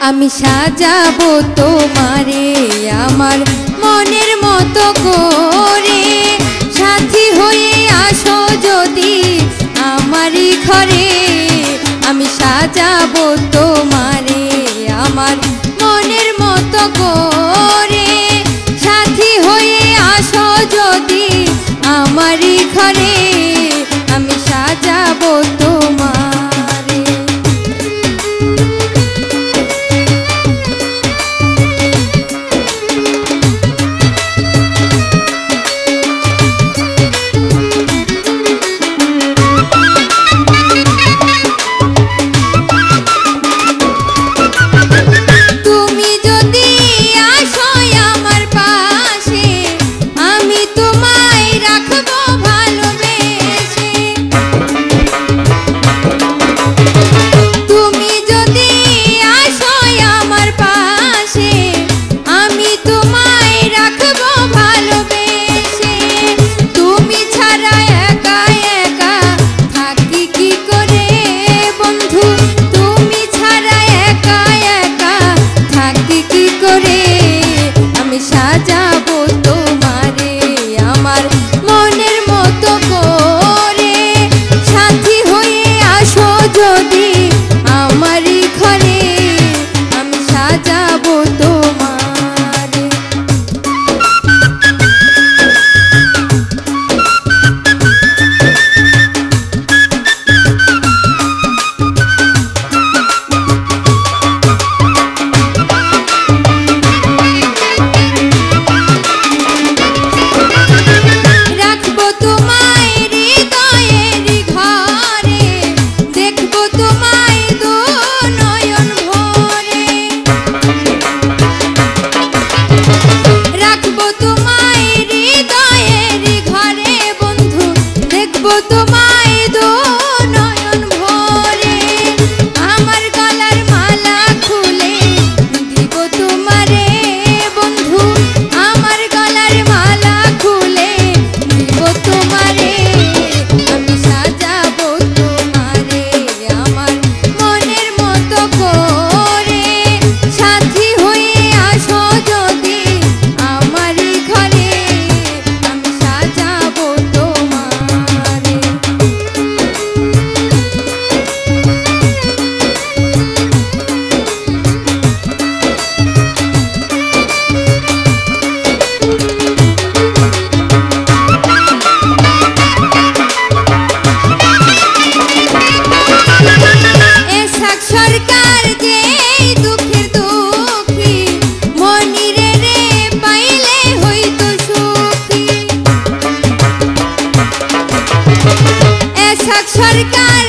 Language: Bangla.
আমি সাজাবো তোমারে আমার মনের মতো করে, সাথী হয়ে আসো যদি আমারই ঘরে। আমি সাজাবো তোমারে আমার মনের মতো করে, সাথী হয়ে আসো যদি আমারই ঘরে। আমি সাজাবো তোমার। সাজাবো তোমারে আমার মনের মতো করে, সাথী হয়ে আসো যদি আমারই ঘরে। আমি সাজাবো তোমারে। তোমায় দো নয়ন ভরে, আমার গলার মালা খুলে দিব তোমারে বন্ধু, আমার গলার মালা খুলে দিব তোমারে। আমি সাজাবো তোমারে আমার মনের মতো করে, সাথী হয়ে আসো যদি আমারই ঘরে। আমি সাজাবো তোমার। সরকার যে দুঃখের দুঃখী, মনিরে রে পাইলে হইতো সুখী। এসক সরকার